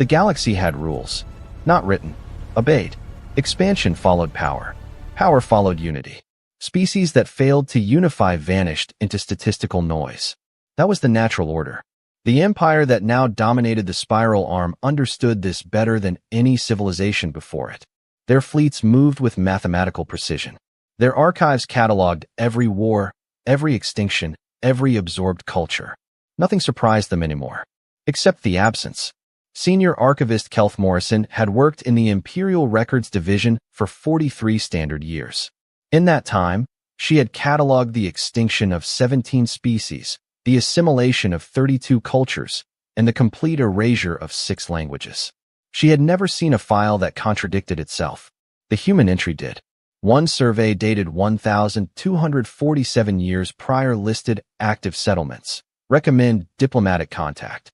The galaxy had rules. Not written. Obeyed. Expansion followed power. Power followed unity. Species that failed to unify vanished into statistical noise. That was the natural order. The empire that now dominated the spiral arm understood this better than any civilization before it. Their fleets moved with mathematical precision. Their archives cataloged every war, every extinction, every absorbed culture. Nothing surprised them anymore. Except the absence. Senior archivist Kelth Morrison had worked in the Imperial Records Division for 43 standard years. In that time, she had cataloged the extinction of 17 species, the assimilation of 32 cultures, and the complete erasure of 6 languages. She had never seen a file that contradicted itself. The human entry did. One survey dated 1,247 years prior listed active settlements. Recommend diplomatic contact.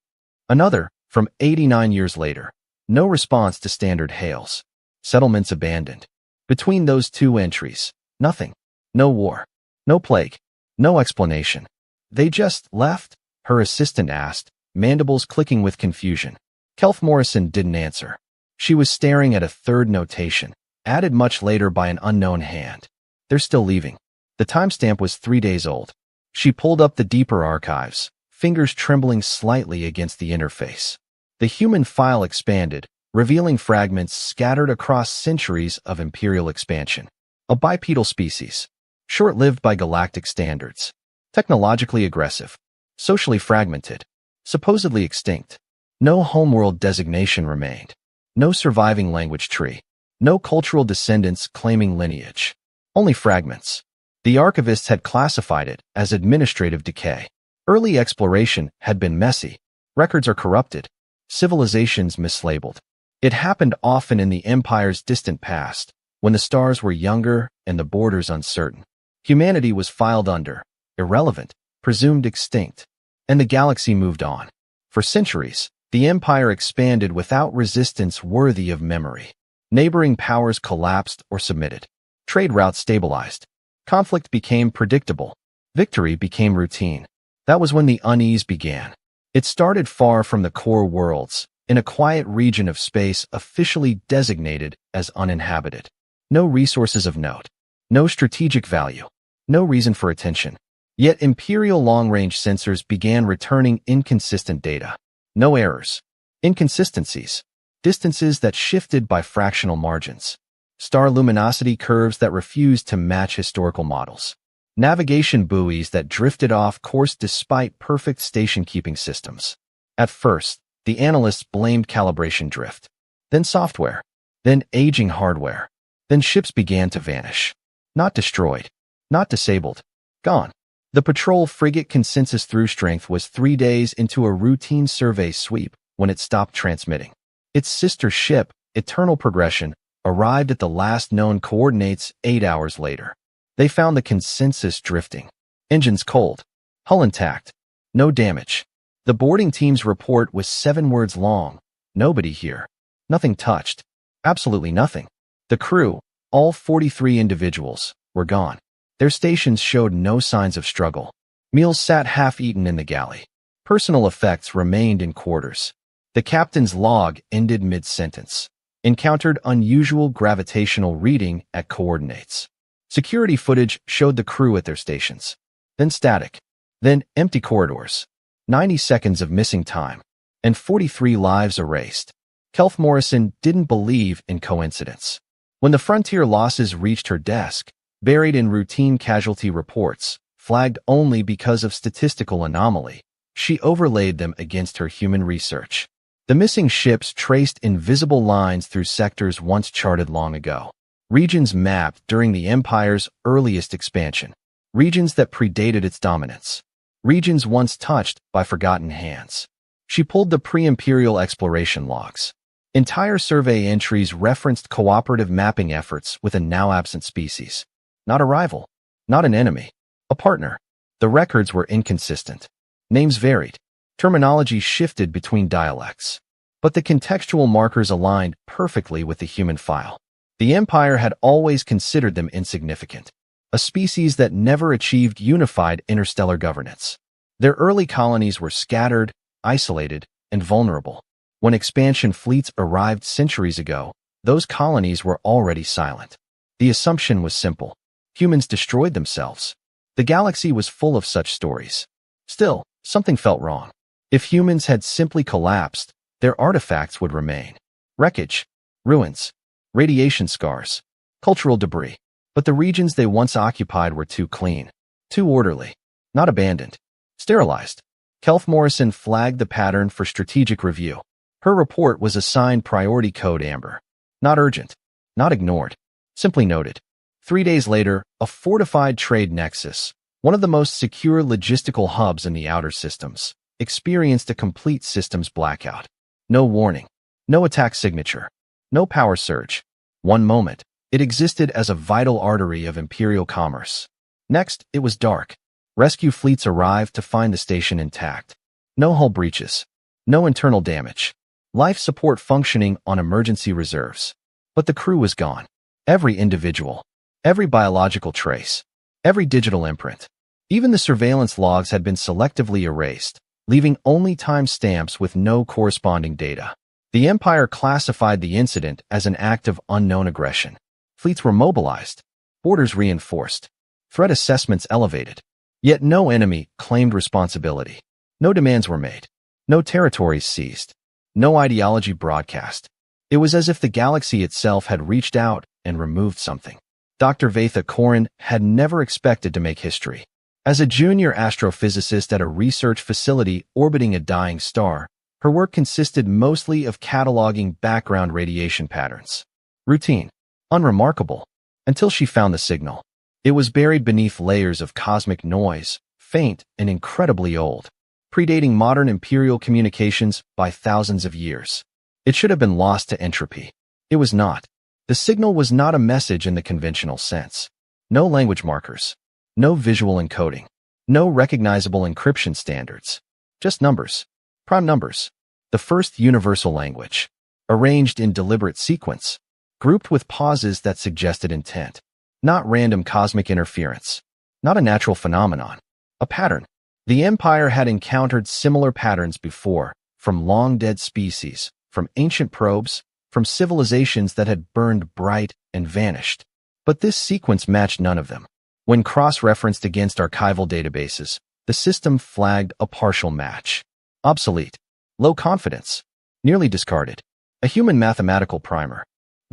Another, from 89 years later. No response to standard hails. Settlements abandoned. Between those 2 entries, nothing. No war. No plague. No explanation. They just left? Her assistant asked, mandibles clicking with confusion. Kelth Morrison didn't answer. She was staring at a third notation, added much later by an unknown hand. They're still leaving. The timestamp was 3 days old. She pulled up the deeper archives, fingers trembling slightly against the interface. The human file expanded, revealing fragments scattered across centuries of imperial expansion. A bipedal species, short-lived by galactic standards, technologically aggressive, socially fragmented, supposedly extinct. No homeworld designation remained. No surviving language tree. No cultural descendants claiming lineage. Only fragments. The archivists had classified it as administrative decay. Early exploration had been messy. Records are corrupted. Civilizations mislabeled. It happened often in the Empire's distant past, when the stars were younger and the borders uncertain. Humanity was filed under, irrelevant, presumed extinct, and the galaxy moved on. For centuries, the Empire expanded without resistance worthy of memory. Neighboring powers collapsed or submitted. Trade routes stabilized. Conflict became predictable. Victory became routine. That was when the unease began. It started far from the core worlds, in a quiet region of space officially designated as uninhabited. No resources of note. No strategic value. No reason for attention. Yet Imperial long-range sensors began returning inconsistent data. No errors. Inconsistencies. Distances that shifted by fractional margins. Star luminosity curves that refused to match historical models. Navigation buoys that drifted off course despite perfect station-keeping systems. At first, the analysts blamed calibration drift. Then software. Then aging hardware. Then ships began to vanish. Not destroyed. Not disabled. Gone. The patrol frigate Consensus through strength was 3 days into a routine survey sweep when it stopped transmitting. Its sister ship, Eternal Progression, arrived at the last known coordinates 8 hours later. They found the Consensus drifting. Engines cold. Hull intact. No damage. The boarding team's report was 7 words long. Nobody here. Nothing touched. Absolutely nothing. The crew, all 43 individuals, were gone. Their stations showed no signs of struggle. Meals sat half-eaten in the galley. Personal effects remained in quarters. The captain's log ended mid-sentence. Encountered unusual gravitational reading at coordinates. Security footage showed the crew at their stations. Then static. Then empty corridors. 90 seconds of missing time. And 43 lives erased. Kelth Morrison didn't believe in coincidence. When the frontier losses reached her desk, buried in routine casualty reports, flagged only because of statistical anomaly, she overlaid them against her human research. The missing ships traced invisible lines through sectors once charted long ago. Regions mapped during the Empire's earliest expansion. Regions that predated its dominance. Regions once touched by forgotten hands. She pulled the pre-imperial exploration logs. Entire survey entries referenced cooperative mapping efforts with a now-absent species. Not a rival. Not an enemy. A partner. The records were inconsistent. Names varied. Terminology shifted between dialects. But the contextual markers aligned perfectly with the human file. The Empire had always considered them insignificant. A species that never achieved unified interstellar governance. Their early colonies were scattered, isolated, and vulnerable. When expansion fleets arrived centuries ago, those colonies were already silent. The assumption was simple. Humans destroyed themselves. The galaxy was full of such stories. Still, something felt wrong. If humans had simply collapsed, their artifacts would remain. Wreckage, ruins, radiation scars, cultural debris. But the regions they once occupied were too clean, too orderly, not abandoned, sterilized. Kelf Morrison flagged the pattern for strategic review. Her report was assigned Priority Code Amber. Not urgent, not ignored, simply noted. 3 days later, a fortified trade nexus, one of the most secure logistical hubs in the outer systems, experienced a complete systems blackout. No warning, no attack signature, no power surge. One moment, it existed as a vital artery of imperial commerce. Next, it was dark. Rescue fleets arrived to find the station intact. No hull breaches, no internal damage. Life support functioning on emergency reserves. But the crew was gone. Every individual, every biological trace, every digital imprint. Even the surveillance logs had been selectively erased, leaving only timestamps with no corresponding data. The Empire classified the incident as an act of unknown aggression. Fleets were mobilized, borders reinforced, threat assessments elevated. Yet no enemy claimed responsibility. No demands were made. No territories seized. No ideology broadcast. It was as if the galaxy itself had reached out and removed something. Dr. Vatha Korin had never expected to make history. As a junior astrophysicist at a research facility orbiting a dying star, her work consisted mostly of cataloging background radiation patterns. Routine, unremarkable, until she found the signal. It was buried beneath layers of cosmic noise, faint and incredibly old, predating modern imperial communications by thousands of years. It should have been lost to entropy. It was not. The signal was not a message in the conventional sense. No language markers. No visual encoding. No recognizable encryption standards. Just numbers. Prime numbers. The first universal language. Arranged in deliberate sequence. Grouped with pauses that suggested intent. Not random cosmic interference. Not a natural phenomenon. A pattern. The Empire had encountered similar patterns before, from long-dead species, from ancient probes, from civilizations that had burned bright and vanished. But this sequence matched none of them. When cross-referenced against archival databases, the system flagged a partial match. Obsolete. Low confidence. Nearly discarded. A human mathematical primer.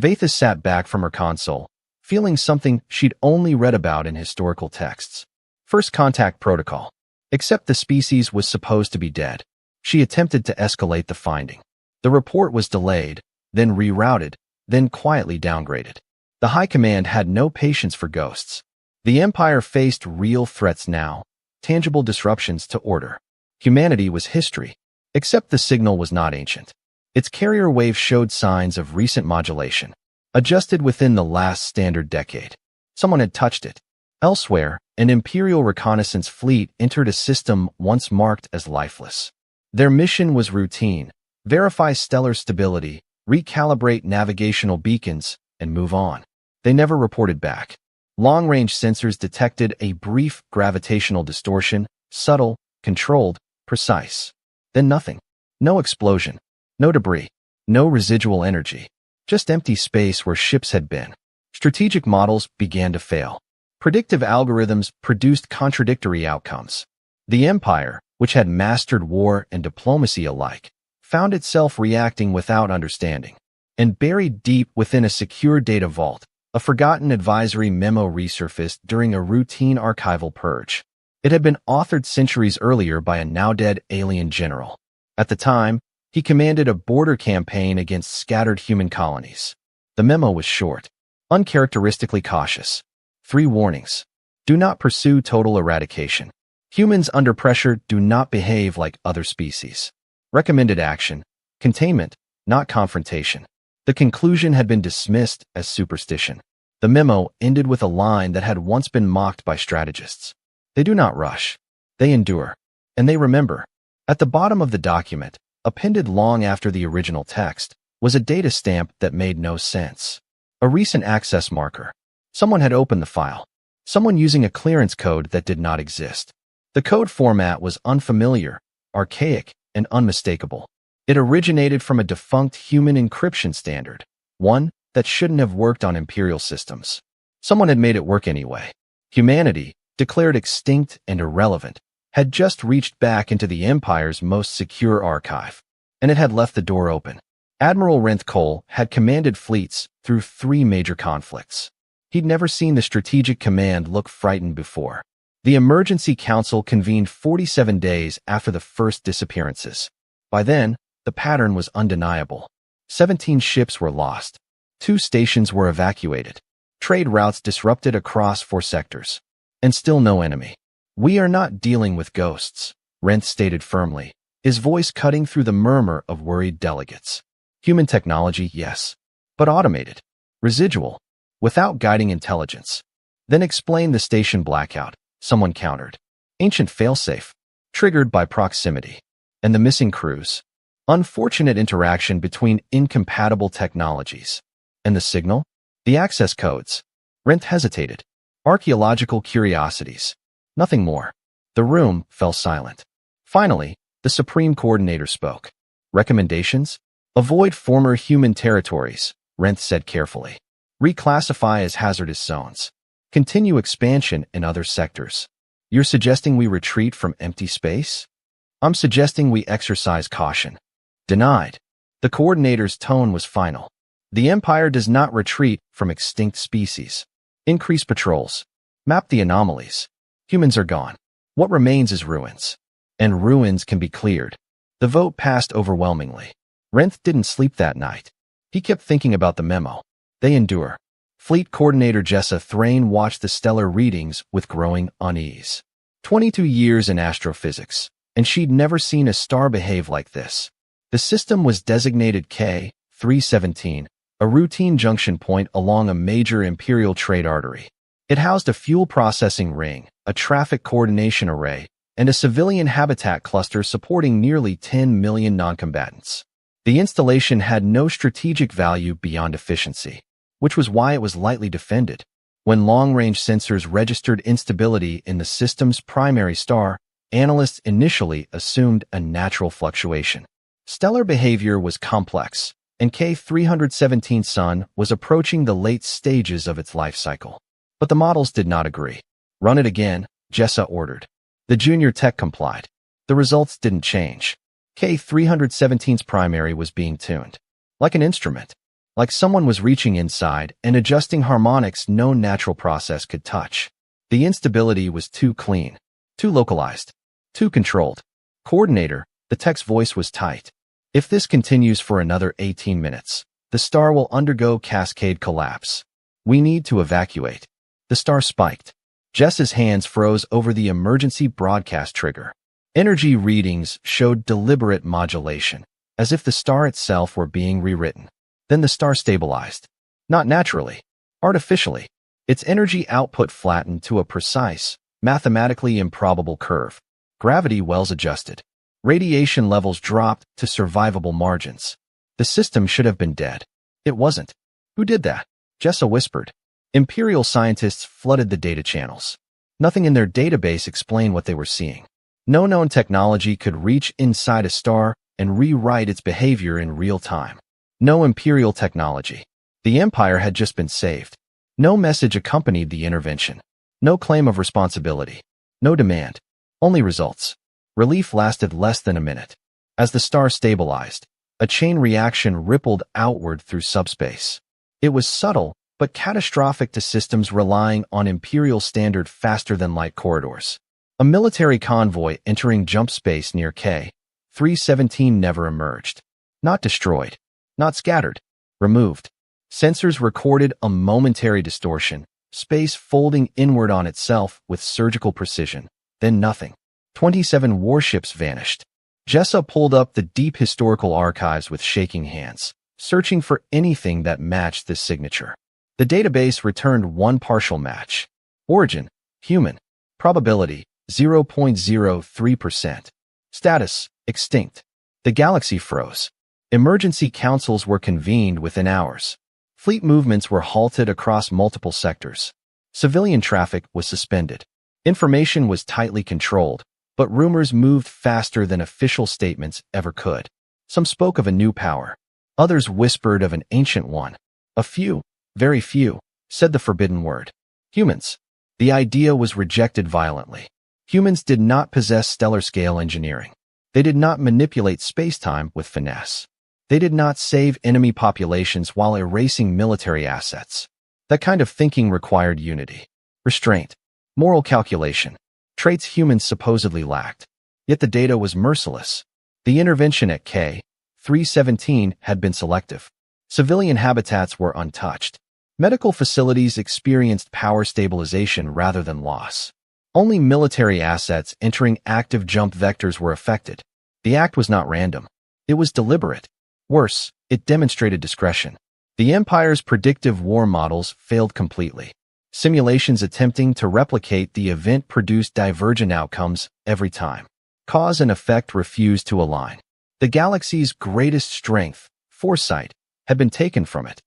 Vatha sat back from her console, feeling something she'd only read about in historical texts. First contact protocol. Except the species was supposed to be dead. She attempted to escalate the finding. The report was delayed, then rerouted, then quietly downgraded. The High Command had no patience for ghosts. The Empire faced real threats now, tangible disruptions to order. Humanity was history, except the signal was not ancient. Its carrier wave showed signs of recent modulation, adjusted within the last standard decade. Someone had touched it. Elsewhere, an Imperial reconnaissance fleet entered a system once marked as lifeless. Their mission was routine: verify stellar stability, recalibrate navigational beacons, and move on. They never reported back. Long-range sensors detected a brief gravitational distortion, subtle, controlled, precise. Then nothing. No explosion. No debris. No residual energy. Just empty space where ships had been. Strategic models began to fail. Predictive algorithms produced contradictory outcomes. The Empire, which had mastered war and diplomacy alike, found itself reacting without understanding. And buried deep within a secure data vault, a forgotten advisory memo resurfaced during a routine archival purge. It had been authored centuries earlier by a now-dead alien general. At the time, he commanded a border campaign against scattered human colonies. The memo was short, uncharacteristically cautious. 3 warnings. Do not pursue total eradication. Humans under pressure do not behave like other species. Recommended action: containment, not confrontation. The conclusion had been dismissed as superstition. The memo ended with a line that had once been mocked by strategists. They do not rush. They endure. And they remember. At the bottom of the document, appended long after the original text, was a data stamp that made no sense. A recent access marker. Someone had opened the file. Someone using a clearance code that did not exist. The code format was unfamiliar, archaic, and unmistakable. It originated from a defunct human encryption standard, one that shouldn't have worked on Imperial systems. Someone had made it work anyway. Humanity, declared extinct and irrelevant, had just reached back into the Empire's most secure archive, and it had left the door open. Admiral Renth Cole had commanded fleets through 3 major conflicts. He'd never seen the Strategic Command look frightened before. The Emergency Council convened 47 days after the first disappearances. By then, the pattern was undeniable. 17 ships were lost. 2 stations were evacuated. Trade routes disrupted across 4 sectors. And still no enemy. "We are not dealing with ghosts," Renth stated firmly, his voice cutting through the murmur of worried delegates. "Human technology, yes. But automated. Residual. Without guiding intelligence." "Then explain the station blackout," someone countered. "Ancient failsafe. Triggered by proximity. And the missing crews. Unfortunate interaction between incompatible technologies. And the signal? The access codes." Renth hesitated. "Archaeological curiosities. Nothing more." The room fell silent. Finally, the Supreme Coordinator spoke. "Recommendations? Avoid former human territories," Renth said carefully. "Reclassify as hazardous zones. Continue expansion in other sectors." "You're suggesting we retreat from empty space?" "I'm suggesting we exercise caution." "Denied." The Coordinator's tone was final. "The Empire does not retreat from extinct species. Increase patrols. Map the anomalies. Humans are gone. What remains is ruins. And ruins can be cleared." The vote passed overwhelmingly. Renth didn't sleep that night. He kept thinking about the memo. They endure. Fleet Coordinator Jessa Thrain watched the stellar readings with growing unease. 22 years in astrophysics, and she'd never seen a star behave like this. The system was designated K-317, a routine junction point along a major Imperial trade artery. It housed a fuel processing ring, a traffic coordination array, and a civilian habitat cluster supporting nearly 10 million noncombatants. The installation had no strategic value beyond efficiency, which was why it was lightly defended. When long-range sensors registered instability in the system's primary star, analysts initially assumed a natural fluctuation. Stellar behavior was complex, and K-317's sun was approaching the late stages of its life cycle. But the models did not agree. "Run it again," Jessa ordered. The junior tech complied. The results didn't change. K-317's primary was being tuned. Like an instrument. Like someone was reaching inside and adjusting harmonics no natural process could touch. The instability was too clean, too localized, too controlled. "Coordinator," the tech's voice was tight. "If this continues for another 18 minutes, the star will undergo cascade collapse. We need to evacuate." The star spiked. Jess's hands froze over the emergency broadcast trigger. Energy readings showed deliberate modulation, as if the star itself were being rewritten. Then the star stabilized. Not naturally, artificially. Its energy output flattened to a precise, mathematically improbable curve. Gravity wells adjusted. Radiation levels dropped to survivable margins. The system should have been dead. It wasn't. "Who did that?" Jessa whispered. Imperial scientists flooded the data channels. Nothing in their database explained what they were seeing. No known technology could reach inside a star and rewrite its behavior in real time. No Imperial technology. The Empire had just been saved. No message accompanied the intervention. No claim of responsibility. No demand. Only results. Relief lasted less than a minute. As the star stabilized, a chain reaction rippled outward through subspace. It was subtle, but catastrophic to systems relying on Imperial standard faster-than-light corridors. A military convoy entering jump space near K-317 never emerged. Not destroyed. Not scattered. Removed. Sensors recorded a momentary distortion, space folding inward on itself with surgical precision. Then nothing. 27 warships vanished. Jessa pulled up the deep historical archives with shaking hands, searching for anything that matched this signature. The database returned one partial match. Origin, human. Probability, 0.03%. Status, extinct. The galaxy froze. Emergency councils were convened within hours. Fleet movements were halted across multiple sectors. Civilian traffic was suspended. Information was tightly controlled, but rumors moved faster than official statements ever could. Some spoke of a new power. Others whispered of an ancient one. A few, very few, said the forbidden word. Humans. The idea was rejected violently. Humans did not possess stellar-scale engineering. They did not manipulate space-time with finesse. They did not save enemy populations while erasing military assets. That kind of thinking required unity, restraint, moral calculation, traits humans supposedly lacked. Yet the data was merciless. The intervention at K317 had been selective. Civilian habitats were untouched. Medical facilities experienced power stabilization rather than loss. Only military assets entering active jump vectors were affected. The act was not random. It was deliberate. Worse, it demonstrated discretion. The Empire's predictive war models failed completely. Simulations attempting to replicate the event produced divergent outcomes every time. Cause and effect refused to align. The galaxy's greatest strength, foresight, had been taken from it.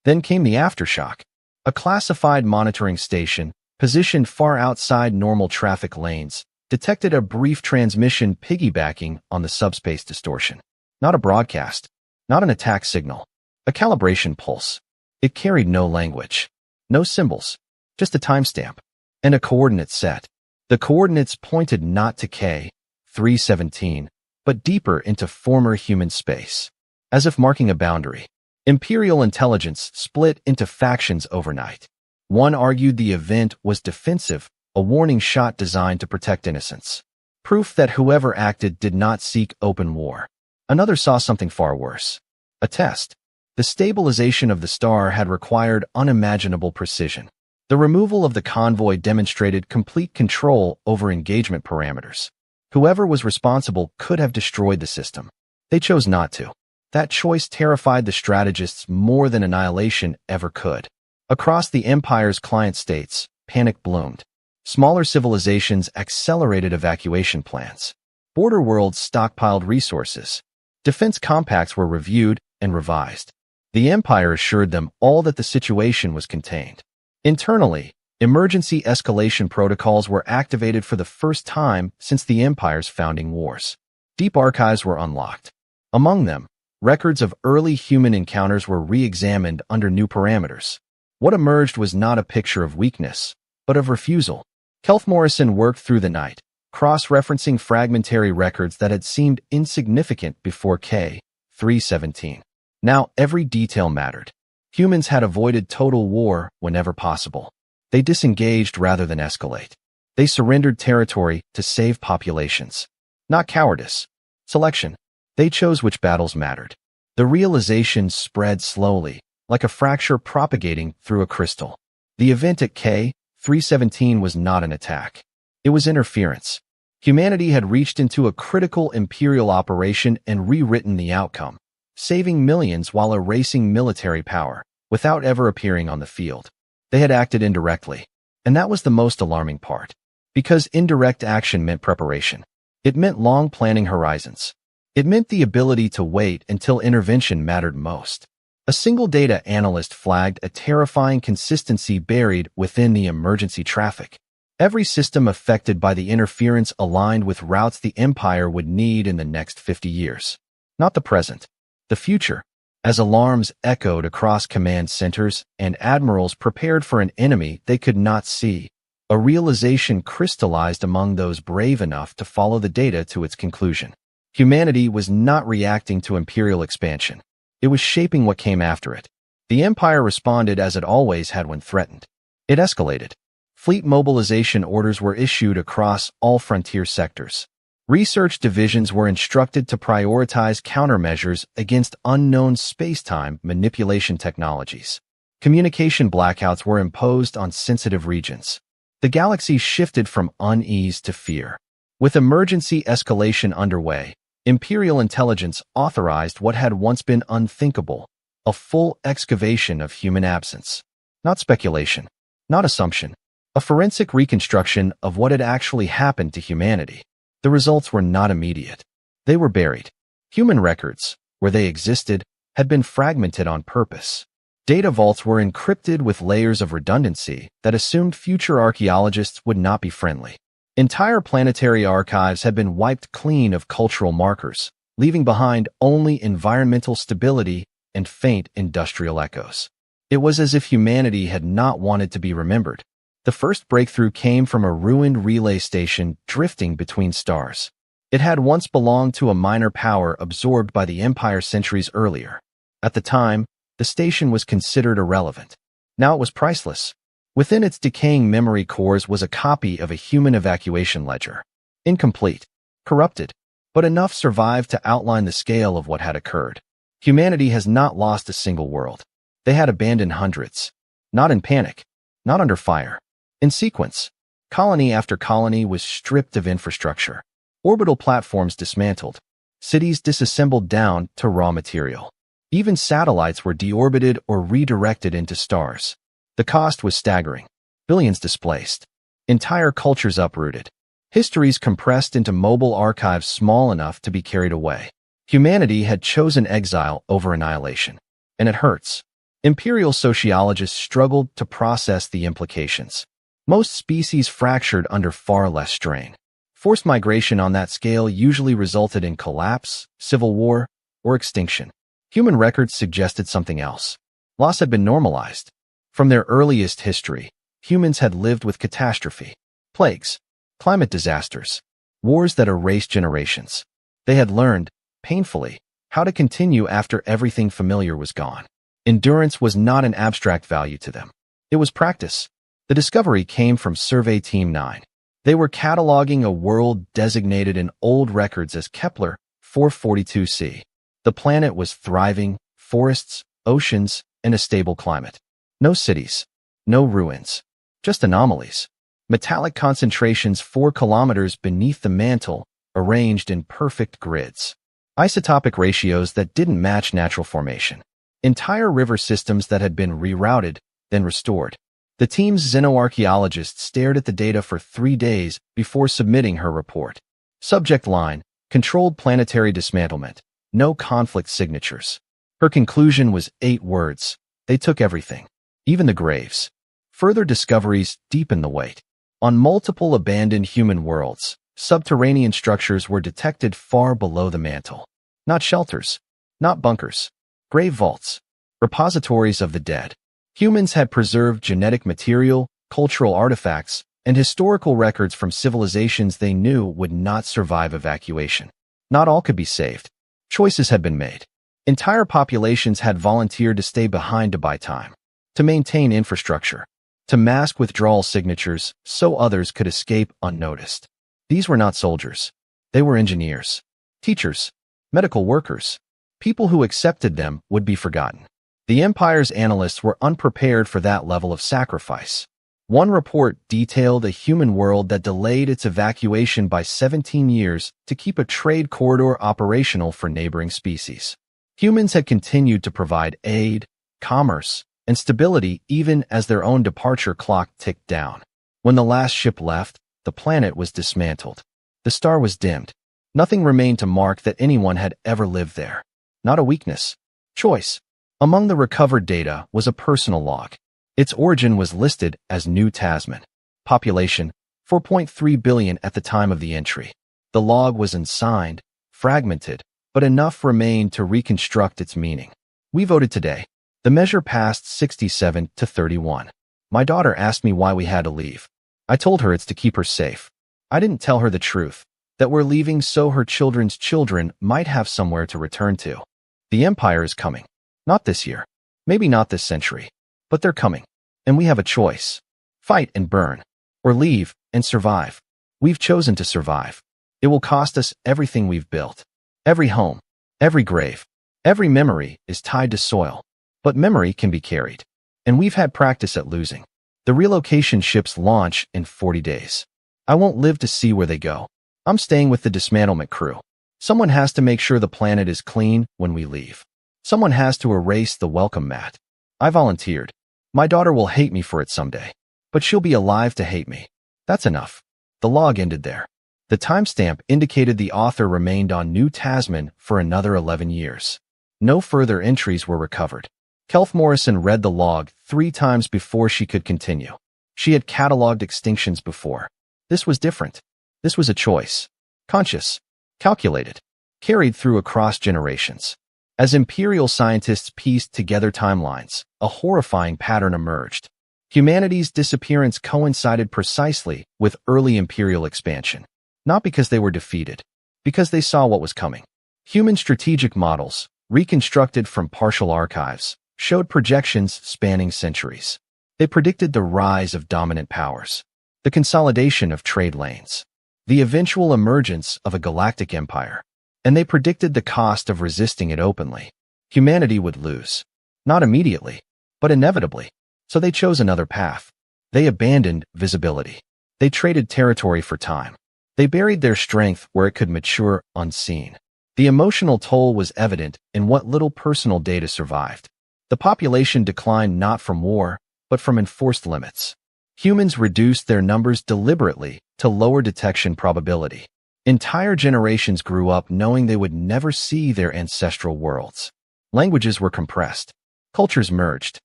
Then came the aftershock. A classified monitoring station, positioned far outside normal traffic lanes, detected a brief transmission piggybacking on the subspace distortion. Not a broadcast, not an attack signal, a calibration pulse. It carried no language, no symbols, just a timestamp and a coordinate set. The coordinates pointed not to K317, but deeper into former human space. As if marking a boundary, Imperial intelligence split into factions overnight. One argued the event was defensive, a warning shot designed to protect innocents. Proof that whoever acted did not seek open war. Another saw something far worse. A test. The stabilization of the star had required unimaginable precision. The removal of the convoy demonstrated complete control over engagement parameters. Whoever was responsible could have destroyed the system. They chose not to. That choice terrified the strategists more than annihilation ever could. Across the Empire's client states, panic bloomed. Smaller civilizations accelerated evacuation plans. Border worlds stockpiled resources. Defense compacts were reviewed and revised. The Empire assured them all that the situation was contained. Internally, emergency escalation protocols were activated for the first time since the Empire's founding wars. Deep archives were unlocked. Among them, records of early human encounters were re-examined under new parameters. What emerged was not a picture of weakness, but of refusal. Kelth Morrison worked through the night, cross-referencing fragmentary records that had seemed insignificant before K317. Now every detail mattered. Humans had avoided total war whenever possible. They disengaged rather than escalate. They surrendered territory to save populations. Not cowardice. Selection. They chose which battles mattered. The realization spread slowly, like a fracture propagating through a crystal. The event at K317 was not an attack. It was interference. Humanity had reached into a critical Imperial operation and rewritten the outcome, saving millions while erasing military power, without ever appearing on the field. They had acted indirectly, and that was the most alarming part. Because indirect action meant preparation. It meant long planning horizons. It meant the ability to wait until intervention mattered most. A single data analyst flagged a terrifying consistency buried within the emergency traffic. Every system affected by the interference aligned with routes the Empire would need in the next 50 years. Not the present, the future. As alarms echoed across command centers and admirals prepared for an enemy they could not see, a realization crystallized among those brave enough to follow the data to its conclusion. Humanity was not reacting to Imperial expansion. It was shaping what came after it. The Empire responded as it always had when threatened. It escalated. Fleet mobilization orders were issued across all frontier sectors. Research divisions were instructed to prioritize countermeasures against unknown space-time manipulation technologies. Communication blackouts were imposed on sensitive regions. The galaxy shifted from unease to fear. With emergency escalation underway, Imperial intelligence authorized what had once been unthinkable, a full excavation of human absence. Not speculation, not assumption, a forensic reconstruction of what had actually happened to humanity. The results were not immediate. They were buried. Human records, where they existed, had been fragmented on purpose. Data vaults were encrypted with layers of redundancy that assumed future archaeologists would not be friendly. Entire planetary archives had been wiped clean of cultural markers, leaving behind only environmental stability and faint industrial echoes. It was as if humanity had not wanted to be remembered. The first breakthrough came from a ruined relay station drifting between stars. It had once belonged to a minor power absorbed by the Empire centuries earlier. At the time, the station was considered irrelevant. Now it was priceless. Within its decaying memory cores was a copy of a human evacuation ledger. Incomplete, corrupted, but enough survived to outline the scale of what had occurred. Humanity has not lost a single world. They had abandoned hundreds. Not in panic, not under fire. In sequence, colony after colony was stripped of infrastructure. Orbital platforms dismantled. Cities disassembled down to raw material. Even satellites were deorbited or redirected into stars. The cost was staggering. Billions displaced. Entire cultures uprooted. Histories compressed into mobile archives small enough to be carried away. Humanity had chosen exile over annihilation. And it hurts. Imperial sociologists struggled to process the implications. Most species fractured under far less strain. Forced migration on that scale usually resulted in collapse, civil war, or extinction. Human records suggested something else. Loss had been normalized. From their earliest history, humans had lived with catastrophe, plagues, climate disasters, wars that erased generations. They had learned, painfully, how to continue after everything familiar was gone. Endurance was not an abstract value to them. It was practice. The discovery came from Survey Team 9. They were cataloging a world designated in old records as Kepler 442c. The planet was thriving, forests, oceans, and a stable climate. No cities, no ruins, just anomalies. Metallic concentrations 4 kilometers beneath the mantle, arranged in perfect grids. Isotopic ratios that didn't match natural formation. Entire river systems that had been rerouted, then restored. The team's xenoarchaeologist stared at the data for 3 days before submitting her report. Subject line: controlled planetary dismantlement. No conflict signatures. Her conclusion was 8 words. They took everything. Even the graves. Further discoveries deepened the weight. On multiple abandoned human worlds, subterranean structures were detected far below the mantle. Not shelters. Not bunkers. Grave vaults. Repositories of the dead. Humans had preserved genetic material, cultural artifacts, and historical records from civilizations they knew would not survive evacuation. Not all could be saved. Choices had been made. Entire populations had volunteered to stay behind to buy time, to maintain infrastructure, to mask withdrawal signatures so others could escape unnoticed. These were not soldiers. They were engineers, teachers, medical workers. People who accepted them would be forgotten. The Empire's analysts were unprepared for that level of sacrifice. One report detailed a human world that delayed its evacuation by 17 years to keep a trade corridor operational for neighboring species. Humans had continued to provide aid, commerce, and stability even as their own departure clock ticked down. When the last ship left, the planet was dismantled. The star was dimmed. Nothing remained to mark that anyone had ever lived there. Not a weakness. Choice. Among the recovered data was a personal log. Its origin was listed as New Tasman. Population, 4.3 billion at the time of the entry. The log was unsigned, fragmented, but enough remained to reconstruct its meaning. We voted today. The measure passed 67 to 31. My daughter asked me why we had to leave. I told her it's to keep her safe. I didn't tell her the truth, that we're leaving so her children's children might have somewhere to return to. The Empire is coming. Not this year. Maybe not this century. But they're coming. And we have a choice. Fight and burn. Or leave and survive. We've chosen to survive. It will cost us everything we've built. Every home. Every grave. Every memory is tied to soil. But memory can be carried. And we've had practice at losing. The relocation ships launch in 40 days. I won't live to see where they go. I'm staying with the dismantlement crew. Someone has to make sure the planet is clean when we leave. Someone has to erase the welcome mat. I volunteered. My daughter will hate me for it someday. But she'll be alive to hate me. That's enough. The log ended there. The timestamp indicated the author remained on New Tasman for another 11 years. No further entries were recovered. Kelf Morrison read the log 3 times before she could continue. She had catalogued extinctions before. This was different. This was a choice. Conscious. Calculated. carried through across generations. As imperial scientists pieced together timelines, a horrifying pattern emerged. Humanity's disappearance coincided precisely with early imperial expansion, not because they were defeated, because they saw what was coming. Human strategic models, reconstructed from partial archives, showed projections spanning centuries. They predicted the rise of dominant powers, the consolidation of trade lanes, the eventual emergence of a galactic empire, and they predicted the cost of resisting it openly. Humanity would lose, not immediately, but inevitably. So they chose another path. They abandoned visibility. They traded territory for time. They buried their strength where it could mature unseen. The emotional toll was evident in what little personal data survived. The population declined not from war, but from enforced limits. Humans reduced their numbers deliberately to lower detection probability. Entire generations grew up knowing they would never see their ancestral worlds. Languages were compressed. Cultures merged.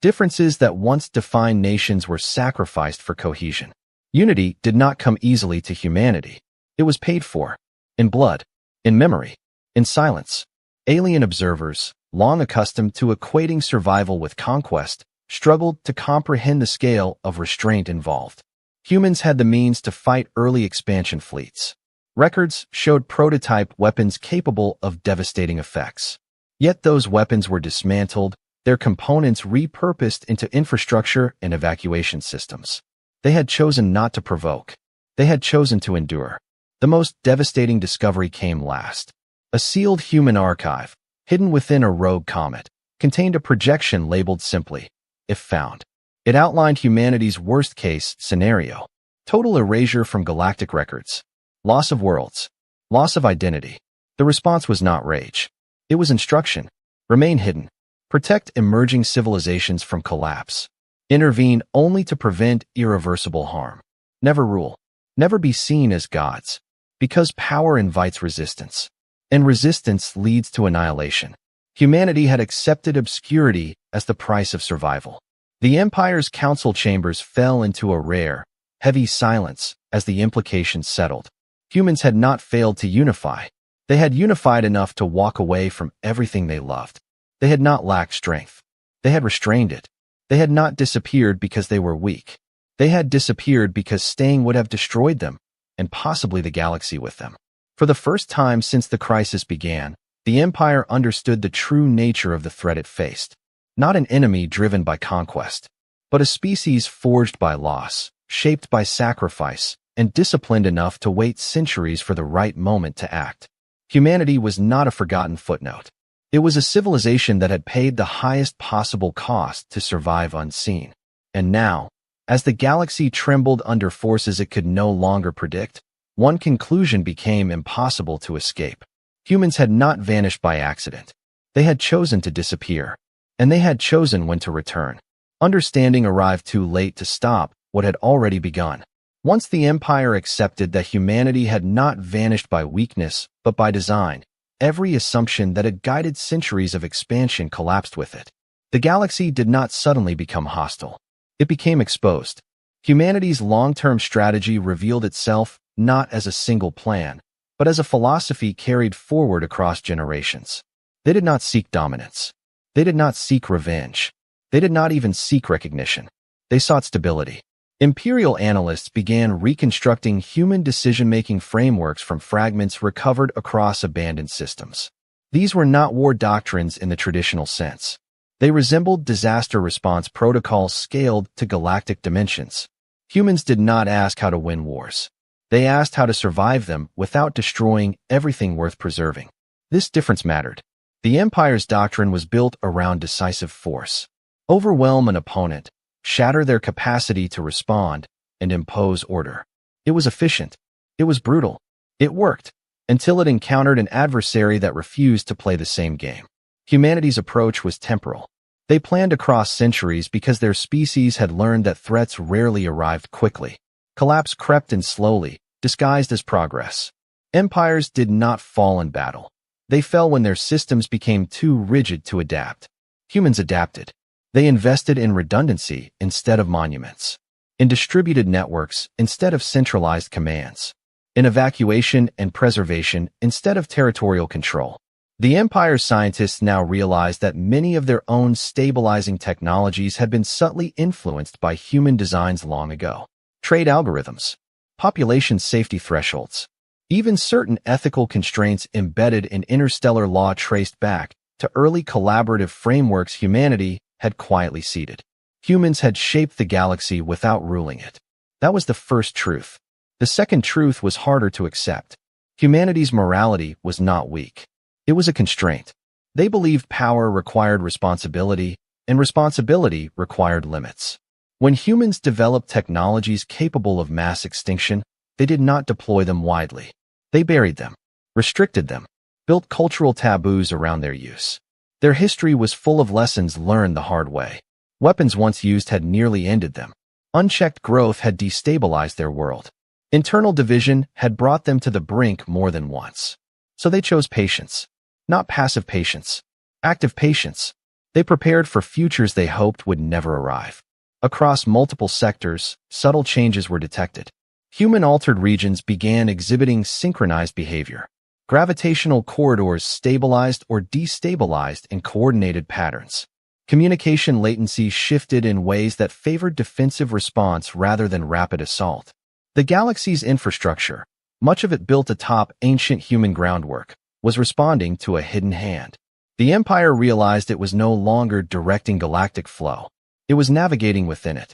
Differences that once defined nations were sacrificed for cohesion. Unity did not come easily to humanity. It was paid for. In blood. In memory. In silence. Alien observers, long accustomed to equating survival with conquest, struggled to comprehend the scale of restraint involved. Humans had the means to fight early expansion fleets. Records showed prototype weapons capable of devastating effects. Yet those weapons were dismantled, their components repurposed into infrastructure and evacuation systems. They had chosen not to provoke. They had chosen to endure. The most devastating discovery came last. A sealed human archive, hidden within a rogue comet, contained a projection labeled simply, "If found." It outlined humanity's worst-case scenario: total erasure from galactic records, loss of worlds, loss of identity. The response was not rage. It was instruction. Remain hidden. Protect emerging civilizations from collapse. Intervene only to prevent irreversible harm. Never rule. Never be seen as gods. Because power invites resistance. And resistance leads to annihilation. Humanity had accepted obscurity as the price of survival. The Empire's council chambers fell into a rare, heavy silence as the implications settled. Humans had not failed to unify. They had unified enough to walk away from everything they loved. They had not lacked strength. They had restrained it. They had not disappeared because they were weak. They had disappeared because staying would have destroyed them, and possibly the galaxy with them. For the first time since the crisis began, the Empire understood the true nature of the threat it faced. Not an enemy driven by conquest, but a species forged by loss, shaped by sacrifice, and disciplined enough to wait centuries for the right moment to act. Humanity was not a forgotten footnote. It was a civilization that had paid the highest possible cost to survive unseen. And now, as the galaxy trembled under forces it could no longer predict, one conclusion became impossible to escape. Humans had not vanished by accident. They had chosen to disappear. And they had chosen when to return. Understanding arrived too late to stop what had already begun. Once the Empire accepted that humanity had not vanished by weakness, but by design, every assumption that had guided centuries of expansion collapsed with it. The galaxy did not suddenly become hostile. It became exposed. Humanity's long-term strategy revealed itself not as a single plan, but as a philosophy carried forward across generations. They did not seek dominance. They did not seek revenge. They did not even seek recognition. They sought stability. Imperial analysts began reconstructing human decision-making frameworks from fragments recovered across abandoned systems. These were not war doctrines in the traditional sense. They resembled disaster response protocols scaled to galactic dimensions. Humans did not ask how to win wars. They asked how to survive them without destroying everything worth preserving. This difference mattered. The Empire's doctrine was built around decisive force. Overwhelm an opponent, shatter their capacity to respond, and impose order. It was efficient. It was brutal. It worked, until it encountered an adversary that refused to play the same game. Humanity's approach was temporal. They planned across centuries because their species had learned that threats rarely arrived quickly. Collapse crept in slowly, disguised as progress. Empires did not fall in battle. They fell when their systems became too rigid to adapt. Humans adapted. They invested in redundancy instead of monuments, in distributed networks instead of centralized commands, in evacuation and preservation instead of territorial control. The Empire's scientists now realized that many of their own stabilizing technologies had been subtly influenced by human designs long ago. Trade algorithms, population safety thresholds, even certain ethical constraints embedded in interstellar law traced back to early collaborative frameworks humanity had quietly seeded. Humans had shaped the galaxy without ruling it. That was the first truth. The second truth was harder to accept. Humanity's morality was not weak. It was a constraint. They believed power required responsibility, and responsibility required limits. When humans developed technologies capable of mass extinction, they did not deploy them widely. They buried them, restricted them, built cultural taboos around their use. Their history was full of lessons learned the hard way. Weapons once used had nearly ended them. Unchecked growth had destabilized their world. Internal division had brought them to the brink more than once. So they chose patience. Not passive patience, active patience. They prepared for futures they hoped would never arrive. Across multiple sectors, subtle changes were detected. Human-altered regions began exhibiting synchronized behavior. Gravitational corridors stabilized or destabilized in coordinated patterns. Communication latency shifted in ways that favored defensive response rather than rapid assault. The galaxy's infrastructure, much of it built atop ancient human groundwork, was responding to a hidden hand. The Empire realized it was no longer directing galactic flow. It was navigating within it.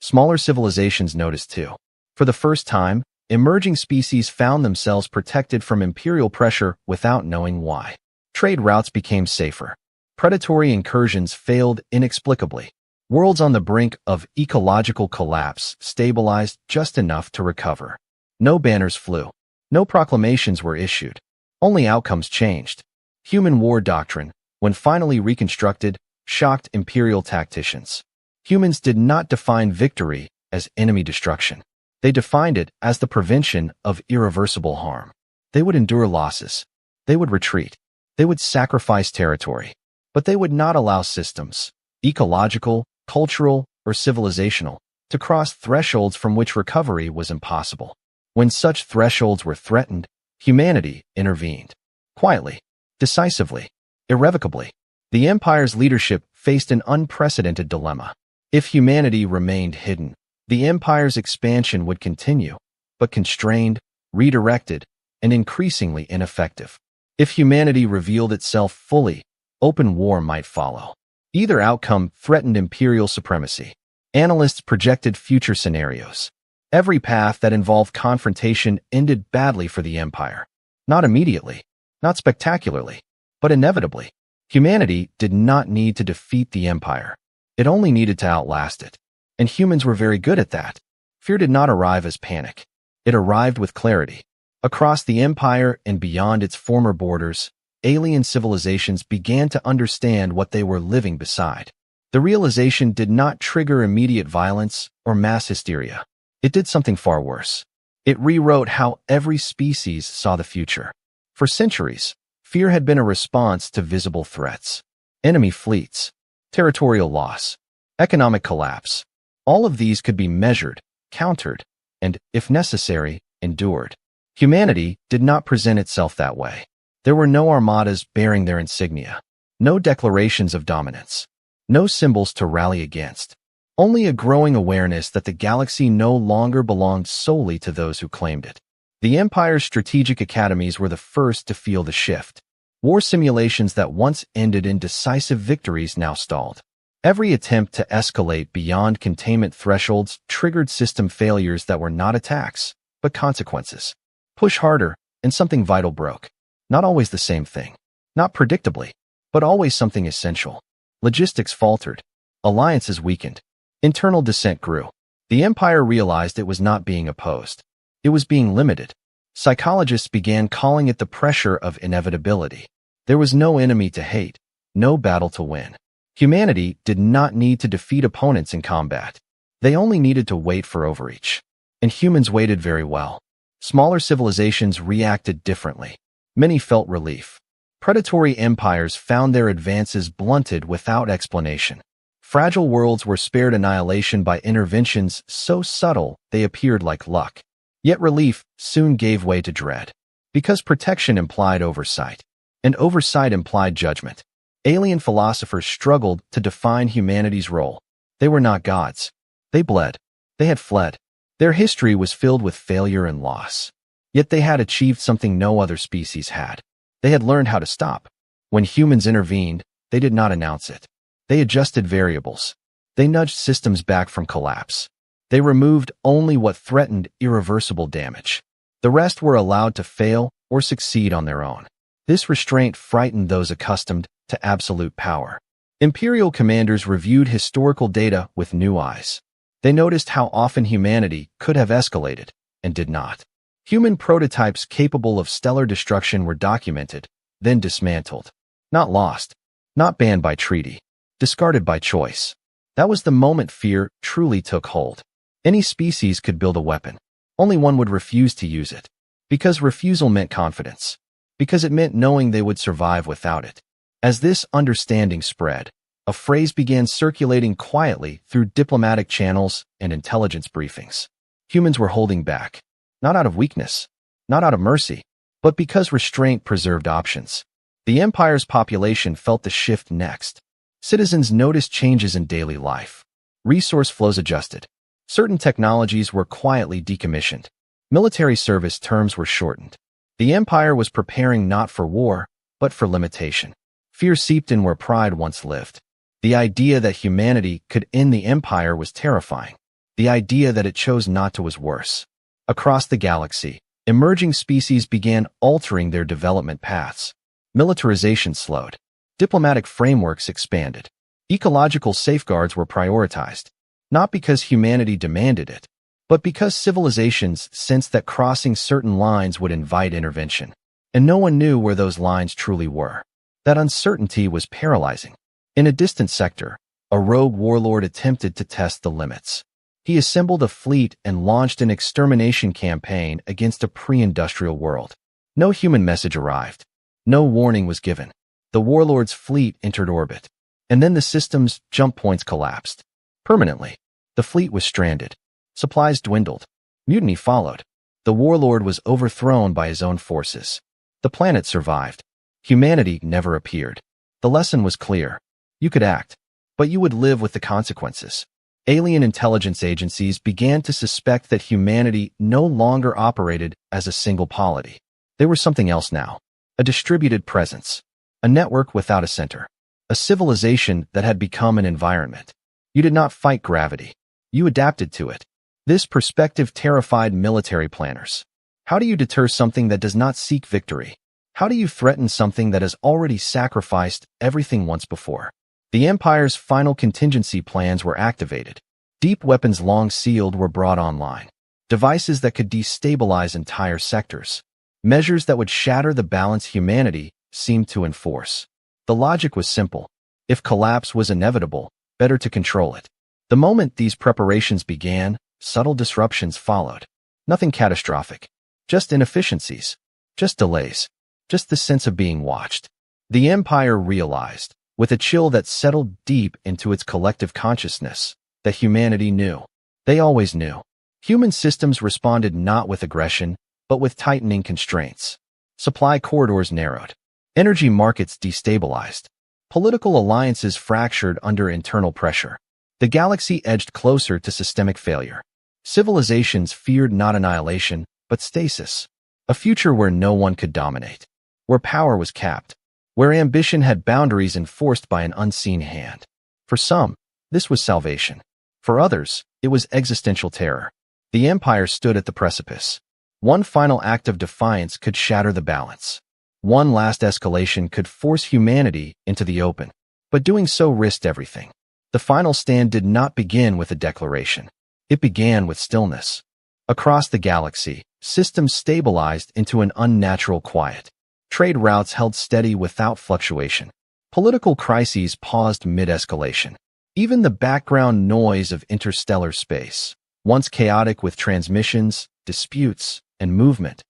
Smaller civilizations noticed too. For the first time, emerging species found themselves protected from imperial pressure without knowing why. Trade routes became safer. Predatory incursions failed inexplicably. Worlds on the brink of ecological collapse stabilized just enough to recover. No banners flew. No proclamations were issued. Only outcomes changed. Human war doctrine, when finally reconstructed, shocked imperial tacticians. Humans did not define victory as enemy destruction. They defined it as the prevention of irreversible harm. They would endure losses. They would retreat. They would sacrifice territory. But they would not allow systems, ecological, cultural, or civilizational, to cross thresholds from which recovery was impossible. When such thresholds were threatened, humanity intervened. Quietly, decisively, irrevocably. The Empire's leadership faced an unprecedented dilemma. If humanity remained hidden, the Empire's expansion would continue, but constrained, redirected, and increasingly ineffective. If humanity revealed itself fully, open war might follow. Either outcome threatened imperial supremacy. Analysts projected future scenarios. Every path that involved confrontation ended badly for the Empire. Not immediately, not spectacularly, but inevitably. Humanity did not need to defeat the Empire. It only needed to outlast it. And humans were very good at that. Fear did not arrive as panic. It arrived with clarity. Across the Empire and beyond its former borders, alien civilizations began to understand what they were living beside. The realization did not trigger immediate violence or mass hysteria. It did something far worse. It rewrote how every species saw the future. For centuries, fear had been a response to visible threats. Enemy fleets, territorial loss, economic collapse. All of these could be measured, countered, and, if necessary, endured. Humanity did not present itself that way. There were no armadas bearing their insignia, no declarations of dominance, no symbols to rally against. Only a growing awareness that the galaxy no longer belonged solely to those who claimed it. The Empire's strategic academies were the first to feel the shift. War simulations that once ended in decisive victories now stalled. Every attempt to escalate beyond containment thresholds triggered system failures that were not attacks, but consequences. Push harder, and something vital broke. Not always the same thing. Not predictably, but always something essential. Logistics faltered. Alliances weakened. Internal dissent grew. The Empire realized it was not being opposed. It was being limited. Psychologists began calling it the pressure of inevitability. There was no enemy to hate, no battle to win. Humanity did not need to defeat opponents in combat. They only needed to wait for overreach. And humans waited very well. Smaller civilizations reacted differently. Many felt relief. Predatory empires found their advances blunted without explanation. Fragile worlds were spared annihilation by interventions so subtle they appeared like luck. Yet relief soon gave way to dread. Because protection implied oversight, and oversight implied judgment. Alien philosophers struggled to define humanity's role. They were not gods. They bled. They had fled. Their history was filled with failure and loss. Yet they had achieved something no other species had. They had learned how to stop. When humans intervened, they did not announce it. They adjusted variables. They nudged systems back from collapse. They removed only what threatened irreversible damage. The rest were allowed to fail or succeed on their own. This restraint frightened those accustomed to absolute power. Imperial commanders reviewed historical data with new eyes. They noticed how often humanity could have escalated and did not. Human prototypes capable of stellar destruction were documented, then dismantled. Not lost, not banned by treaty, discarded by choice. That was the moment fear truly took hold. Any species could build a weapon. Only one would refuse to use it. Because refusal meant confidence. Because it meant knowing they would survive without it. As this understanding spread, a phrase began circulating quietly through diplomatic channels and intelligence briefings. Humans were holding back, not out of weakness, not out of mercy, but because restraint preserved options. The Empire's population felt the shift next. Citizens noticed changes in daily life. Resource flows adjusted. Certain technologies were quietly decommissioned. Military service terms were shortened. The Empire was preparing not for war, but for limitation. Fear seeped in where pride once lived. The idea that humanity could end the Empire was terrifying. The idea that it chose not to was worse. Across the galaxy, emerging species began altering their development paths. Militarization slowed. Diplomatic frameworks expanded. Ecological safeguards were prioritized, not because humanity demanded it, but because civilizations sensed that crossing certain lines would invite intervention. And no one knew where those lines truly were. That uncertainty was paralyzing. In a distant sector, a rogue warlord attempted to test the limits. He assembled a fleet and launched an extermination campaign against a pre-industrial world. No human message arrived. No warning was given. The warlord's fleet entered orbit. And then the system's jump points collapsed. Permanently. The fleet was stranded. Supplies dwindled. Mutiny followed. The warlord was overthrown by his own forces. The planet survived. Humanity never appeared. The lesson was clear. You could act, but you would live with the consequences. Alien intelligence agencies began to suspect that humanity no longer operated as a single polity. They were something else now. A distributed presence. A network without a center. A civilization that had become an environment. You did not fight gravity. You adapted to it. This perspective terrified military planners. How do you deter something that does not seek victory? How do you threaten something that has already sacrificed everything once before? The Empire's final contingency plans were activated. Deep weapons long sealed were brought online. Devices that could destabilize entire sectors. Measures that would shatter the balance humanity seemed to enforce. The logic was simple. If collapse was inevitable, better to control it. The moment these preparations began, subtle disruptions followed. Nothing catastrophic. Just inefficiencies. Just delays. Just the sense of being watched. The Empire realized, with a chill that settled deep into its collective consciousness, that humanity knew. They always knew. Human systems responded not with aggression, but with tightening constraints. Supply corridors narrowed. Energy markets destabilized. Political alliances fractured under internal pressure. The galaxy edged closer to systemic failure. Civilizations feared not annihilation, but stasis. A future where no one could dominate. Where power was capped. Where ambition had boundaries enforced by an unseen hand. For some, this was salvation. For others, it was existential terror. The Empire stood at the precipice. One final act of defiance could shatter the balance. One last escalation could force humanity into the open. But doing so risked everything. The final stand did not begin with a declaration. It began with stillness. Across the galaxy, systems stabilized into an unnatural quiet. Trade routes held steady without fluctuation. Political crises paused mid-escalation. Even the background noise of interstellar space, once chaotic with transmissions, disputes, and movement,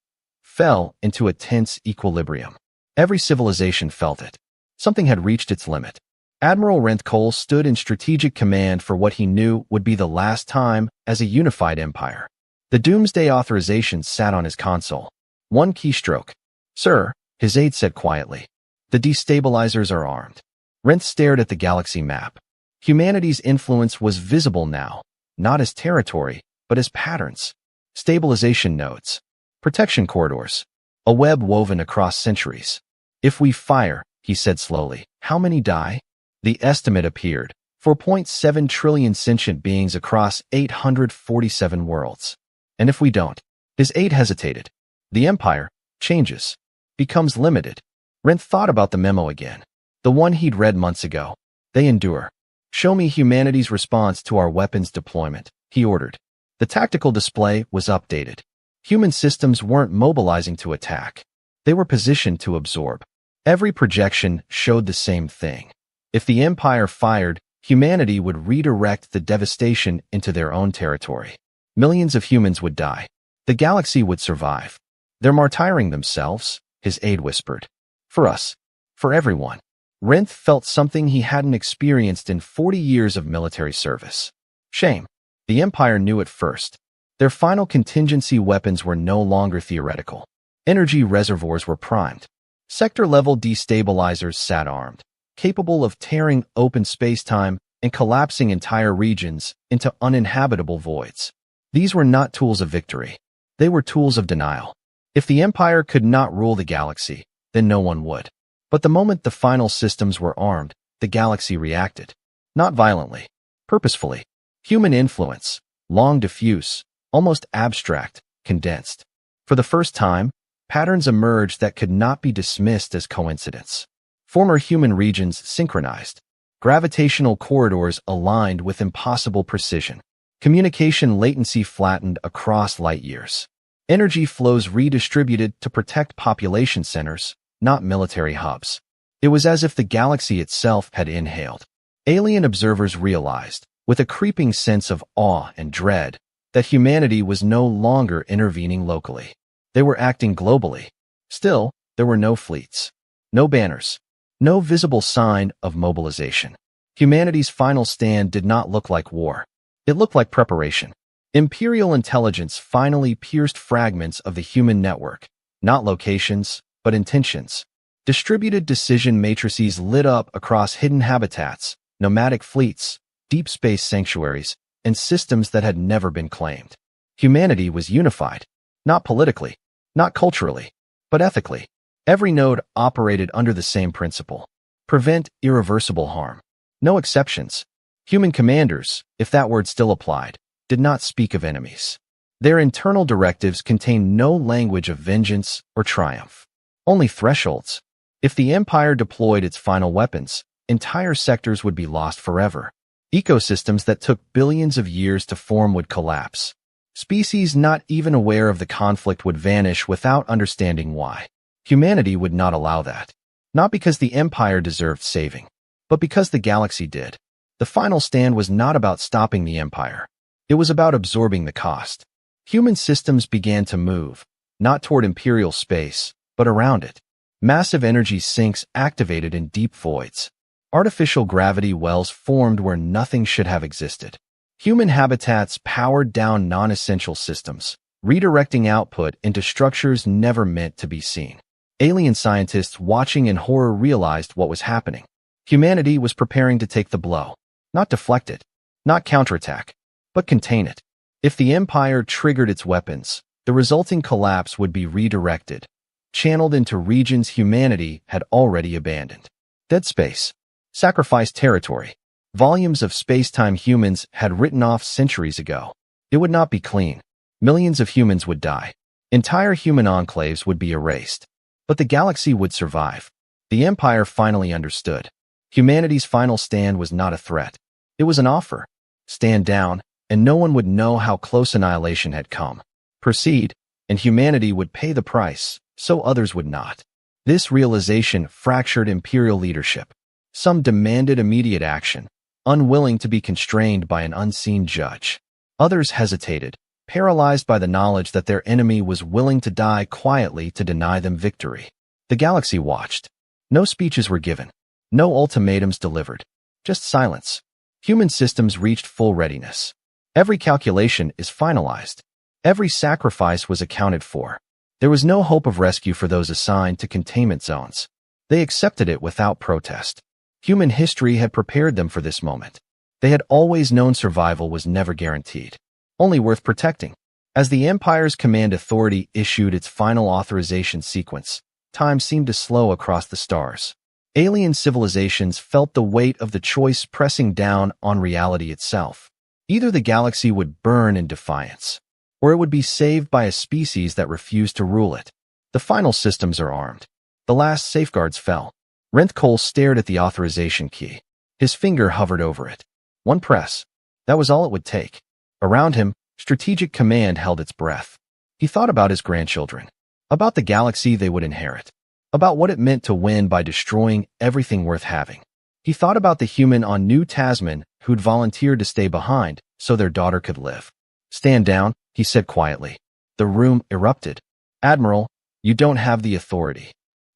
fell into a tense equilibrium. Every civilization felt it. Something had reached its limit. Admiral Rentcole stood in strategic command for what he knew would be the last time as a unified empire. The Doomsday Authorization sat on his console. One keystroke. Sir, his aide said quietly. The destabilizers are armed. Rinth stared at the galaxy map. Humanity's influence was visible now, not as territory, but as patterns. Stabilization nodes. Protection corridors. A web woven across centuries. If we fire, he said slowly, how many die? The estimate appeared. 4.7 trillion sentient beings across 847 worlds. And if we don't? His aide hesitated. The Empire changes, becomes limited. Rinth thought about the memo again. The one he'd read months ago. They endure. Show me humanity's response to our weapons deployment, he ordered. The tactical display was updated. Human systems weren't mobilizing to attack. They were positioned to absorb. Every projection showed the same thing. If the Empire fired, humanity would redirect the devastation into their own territory. Millions of humans would die. The galaxy would survive. They're martyring themselves, his aide whispered. For us. For everyone. Rinth felt something he hadn't experienced in 40 years of military service. Shame. The Empire knew it first. Their final contingency weapons were no longer theoretical. Energy reservoirs were primed. Sector-level destabilizers sat armed, capable of tearing open space-time and collapsing entire regions into uninhabitable voids. These were not tools of victory. They were tools of denial. If the Empire could not rule the galaxy, then no one would. But the moment the final systems were armed, the galaxy reacted. Not violently. Purposefully. Human influence, long diffuse, almost abstract, condensed. For the first time, patterns emerged that could not be dismissed as coincidence. Former human regions synchronized. Gravitational corridors aligned with impossible precision. Communication latency flattened across light years. Energy flows redistributed to protect population centers, not military hubs. It was as if the galaxy itself had inhaled. Alien observers realized, with a creeping sense of awe and dread, that humanity was no longer intervening locally. They were acting globally. Still, there were no fleets, no banners, no visible sign of mobilization. Humanity's final stand did not look like war. It looked like preparation. Imperial intelligence finally pierced fragments of the human network, not locations, but intentions. Distributed decision matrices lit up across hidden habitats, nomadic fleets, deep space sanctuaries, and systems that had never been claimed. Humanity was unified, not politically, not culturally, but ethically. Every node operated under the same principle. Prevent irreversible harm. No exceptions. Human commanders, if that word still applied, did not speak of enemies. Their internal directives contained no language of vengeance or triumph. Only thresholds. If the Empire deployed its final weapons, entire sectors would be lost forever. Ecosystems that took billions of years to form would collapse. Species not even aware of the conflict would vanish without understanding why. Humanity would not allow that. Not because the Empire deserved saving, but because the galaxy did. The final stand was not about stopping the Empire. It was about absorbing the cost. Human systems began to move, not toward imperial space, but around it. Massive energy sinks activated in deep voids. Artificial gravity wells formed where nothing should have existed. Human habitats powered down non-essential systems, redirecting output into structures never meant to be seen. Alien scientists watching in horror realized what was happening. Humanity was preparing to take the blow. Not deflect it, not counterattack, but contain it. If the Empire triggered its weapons, the resulting collapse would be redirected, channeled into regions humanity had already abandoned. Dead space. Sacrificed territory. Volumes of space-time humans had written off centuries ago. It would not be clean. Millions of humans would die. Entire human enclaves would be erased. But the galaxy would survive. The Empire finally understood. Humanity's final stand was not a threat. It was an offer. Stand down, and no one would know how close annihilation had come. Proceed, and humanity would pay the price, so others would not. This realization fractured imperial leadership. Some demanded immediate action, unwilling to be constrained by an unseen judge. Others hesitated, paralyzed by the knowledge that their enemy was willing to die quietly to deny them victory. The galaxy watched. No speeches were given. No ultimatums delivered. Just silence. Human systems reached full readiness. Every calculation is finalized. Every sacrifice was accounted for. There was no hope of rescue for those assigned to containment zones. They accepted it without protest. Human history had prepared them for this moment. They had always known survival was never guaranteed, only worth protecting. As the Empire's command authority issued its final authorization sequence, time seemed to slow across the stars. Alien civilizations felt the weight of the choice pressing down on reality itself. Either the galaxy would burn in defiance, or it would be saved by a species that refused to rule it. The final systems are armed. The last safeguards fell. Renth Cole stared at the authorization key. His finger hovered over it. One press. That was all it would take. Around him, Strategic Command held its breath. He thought about his grandchildren, about the galaxy they would inherit, about what it meant to win by destroying everything worth having. He thought about the human on New Tasman who'd volunteered to stay behind so their daughter could live. "Stand down," he said quietly. The room erupted. "Admiral, you don't have the authority."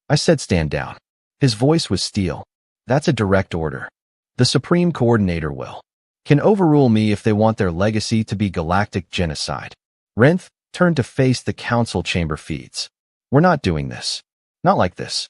"I said stand down." His voice was steel. "That's a direct order. The Supreme Coordinator can overrule me if they want their legacy to be galactic genocide." Renth turned to face the Council chamber feeds. "We're not doing this. Not like this."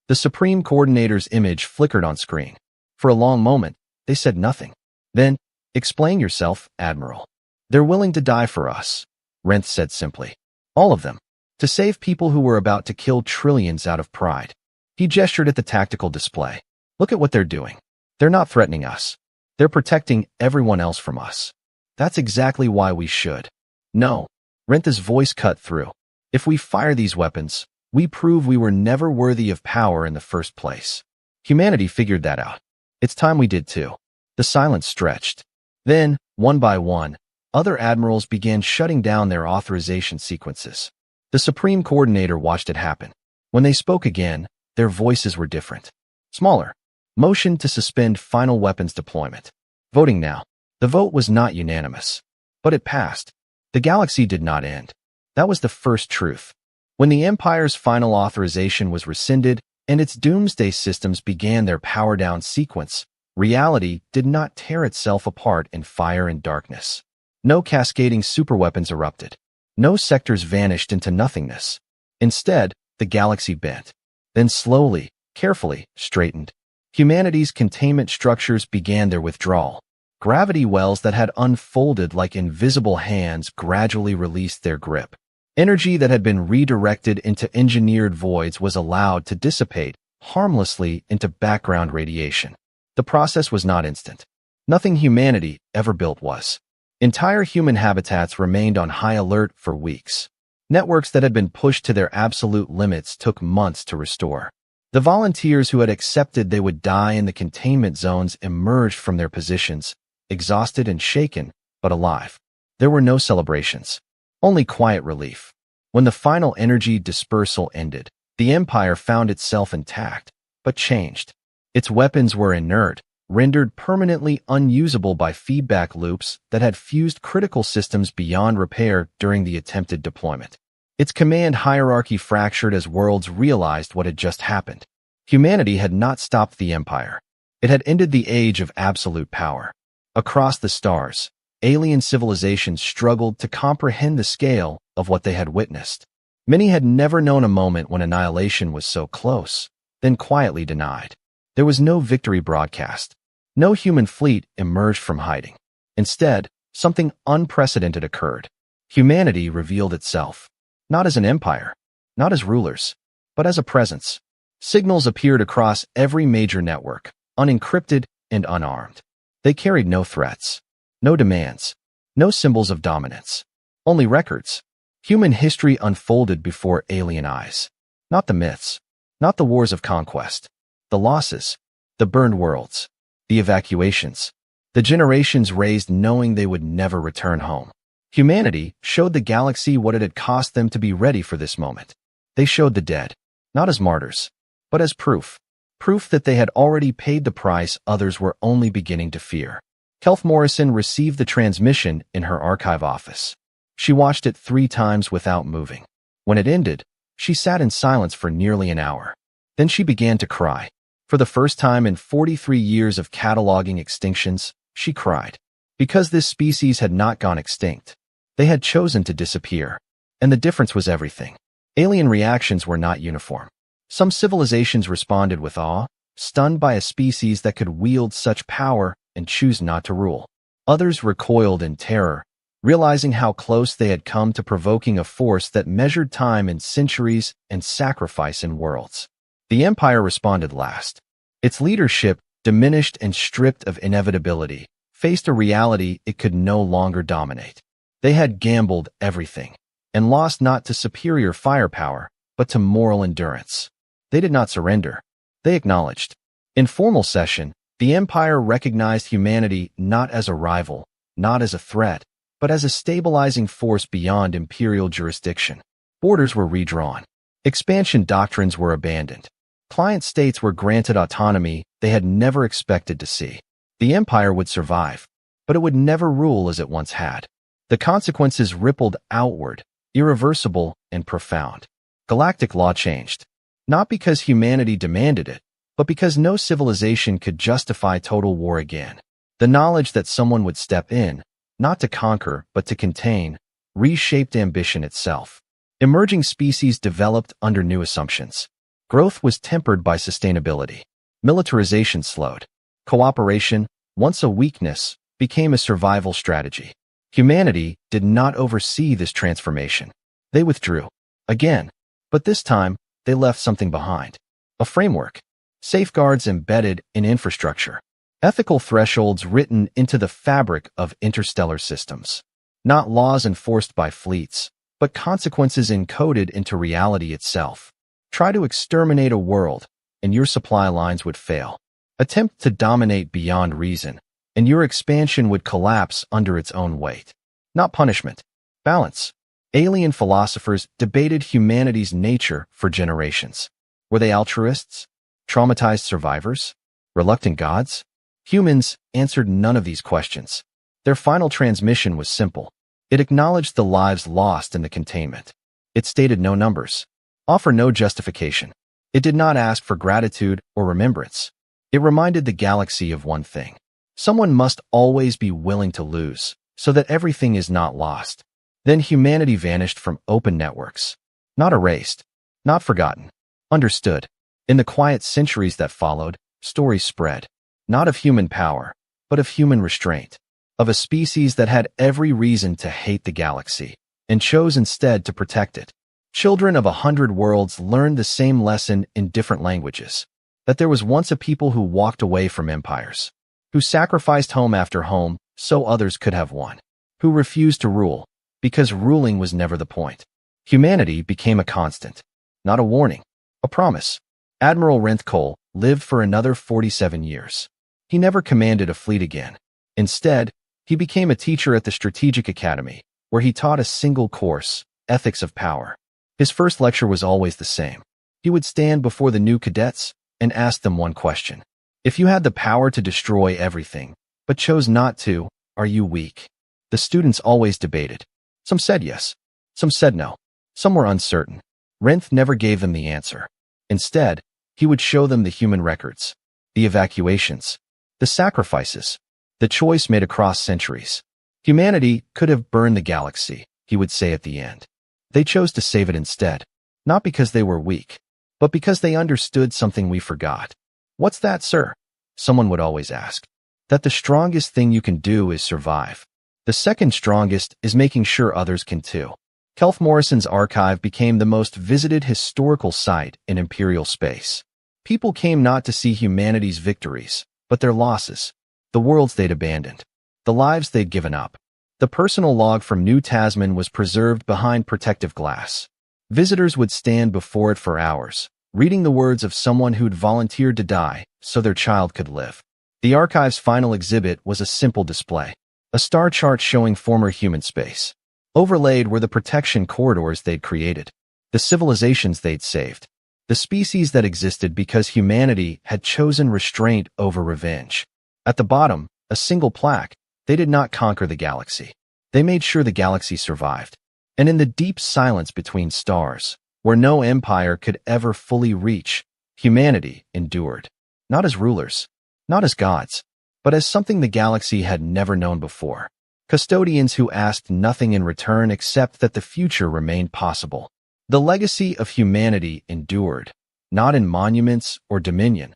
The Supreme Coordinator's image flickered on screen. For a long moment, they said nothing. Then, "Explain yourself, Admiral." "They're willing to die for us," Renth said simply. "All of them. To save people who were about to kill trillions out of pride." He gestured at the tactical display. "Look at what they're doing. They're not threatening us. They're protecting everyone else from us. That's exactly why we should." "No." Renth's voice cut through. "If we fire these weapons, we prove we were never worthy of power in the first place. Humanity figured that out. It's time we did too." The silence stretched. Then, one by one, other admirals began shutting down their authorization sequences. The Supreme Coordinator watched it happen. When they spoke again, their voices were different. Smaller. Motion to suspend final weapons deployment. Voting now. The vote was not unanimous. But it passed. The galaxy did not end. That was the first truth. When the Empire's final authorization was rescinded and its doomsday systems began their power-down sequence, reality did not tear itself apart in fire and darkness. No cascading superweapons erupted. No sectors vanished into nothingness. Instead, the galaxy bent. Then slowly, carefully, straightened. Humanity's containment structures began their withdrawal. Gravity wells that had unfolded like invisible hands gradually released their grip. Energy that had been redirected into engineered voids was allowed to dissipate harmlessly into background radiation. The process was not instant. Nothing humanity ever built was. Entire human habitats remained on high alert for weeks. Networks that had been pushed to their absolute limits took months to restore. The volunteers who had accepted they would die in the containment zones emerged from their positions, exhausted and shaken, but alive. There were no celebrations, only quiet relief. When the final energy dispersal ended, the Empire found itself intact, but changed. Its weapons were inert, rendered permanently unusable by feedback loops that had fused critical systems beyond repair during the attempted deployment. Its command hierarchy fractured as worlds realized what had just happened. Humanity had not stopped the Empire. It had ended the age of absolute power. Across the stars, alien civilizations struggled to comprehend the scale of what they had witnessed. Many had never known a moment when annihilation was so close, then quietly denied. There was no victory broadcast. No human fleet emerged from hiding. Instead, something unprecedented occurred. Humanity revealed itself. Not as an empire, not as rulers, but as a presence. Signals appeared across every major network, unencrypted and unarmed. They carried no threats, no demands, no symbols of dominance, only records. Human history unfolded before alien eyes. Not the myths, not the wars of conquest, the losses, the burned worlds, the evacuations, the generations raised knowing they would never return home. Humanity showed the galaxy what it had cost them to be ready for this moment. They showed the dead, not as martyrs, but as proof. Proof that they had already paid the price others were only beginning to fear. Kelf Morrison received the transmission in her archive office. She watched it 3 times without moving. When it ended, she sat in silence for nearly an hour. Then she began to cry. For the first time in 43 years of cataloging extinctions, she cried. Because this species had not gone extinct. They had chosen to disappear. And the difference was everything. Alien reactions were not uniform. Some civilizations responded with awe, stunned by a species that could wield such power and choose not to rule. Others recoiled in terror, realizing how close they had come to provoking a force that measured time in centuries and sacrifice in worlds. The Empire responded last. Its leadership, diminished and stripped of inevitability, faced a reality it could no longer dominate. They had gambled everything, and lost not to superior firepower, but to moral endurance. They did not surrender. They acknowledged. In formal session, the Empire recognized humanity not as a rival, not as a threat, but as a stabilizing force beyond imperial jurisdiction. Borders were redrawn. Expansion doctrines were abandoned. Client states were granted autonomy they had never expected to see. The Empire would survive, but it would never rule as it once had. The consequences rippled outward, irreversible and profound. Galactic law changed, not because humanity demanded it, but because no civilization could justify total war again. The knowledge that someone would step in, not to conquer but to contain, reshaped ambition itself. Emerging species developed under new assumptions. Growth was tempered by sustainability. Militarization slowed. Cooperation, once a weakness, became a survival strategy. Humanity did not oversee this transformation. They withdrew. Again. But this time, they left something behind. A framework. Safeguards embedded in infrastructure. Ethical thresholds written into the fabric of interstellar systems. Not laws enforced by fleets, but consequences encoded into reality itself. Try to exterminate a world, and your supply lines would fail. Attempt to dominate beyond reason, and your expansion would collapse under its own weight. Not punishment. Balance. Alien philosophers debated humanity's nature for generations. Were they altruists? Traumatized survivors? Reluctant gods? Humans answered none of these questions. Their final transmission was simple. It acknowledged the lives lost in the containment. It stated no numbers. Offer no justification. It did not ask for gratitude or remembrance. It reminded the galaxy of one thing. Someone must always be willing to lose, so that everything is not lost. Then humanity vanished from open networks. Not erased. Not forgotten. Understood. In the quiet centuries that followed, stories spread. Not of human power, but of human restraint. Of a species that had every reason to hate the galaxy, and chose instead to protect it. Children of 100 worlds learned the same lesson in different languages. That there was once a people who walked away from empires. Who sacrificed home after home so others could have one. Who refused to rule, because ruling was never the point. Humanity became a constant. Not a warning. A promise. Admiral Renthcole lived for another 47 years. He never commanded a fleet again. Instead, he became a teacher at the Strategic Academy, where he taught a single course, Ethics of Power. His first lecture was always the same. He would stand before the new cadets and ask them one question. If you had the power to destroy everything, but chose not to, are you weak? The students always debated. Some said yes. Some said no. Some were uncertain. Renth never gave them the answer. Instead, he would show them the human records, the evacuations, the sacrifices, the choice made across centuries. Humanity could have burned the galaxy, he would say at the end. They chose to save it instead, not because they were weak, but because they understood something we forgot. What's that, sir? Someone would always ask. That the strongest thing you can do is survive. The second strongest is making sure others can too. Kelf Morrison's archive became the most visited historical site in Imperial space. People came not to see humanity's victories, but their losses, the worlds they'd abandoned, the lives they'd given up. The personal log from New Tasman was preserved behind protective glass. Visitors would stand before it for hours, reading the words of someone who'd volunteered to die so their child could live. The archive's final exhibit was a simple display, a star chart showing former human space. Overlaid were the protection corridors they'd created, the civilizations they'd saved, the species that existed because humanity had chosen restraint over revenge. At the bottom, a single plaque: they did not conquer the galaxy. They made sure the galaxy survived. And in the deep silence between stars, where no empire could ever fully reach, humanity endured. Not as rulers, not as gods, but as something the galaxy had never known before. custodians who asked nothing in return except that the future remained possible. The legacy of humanity endured, not in monuments or dominion,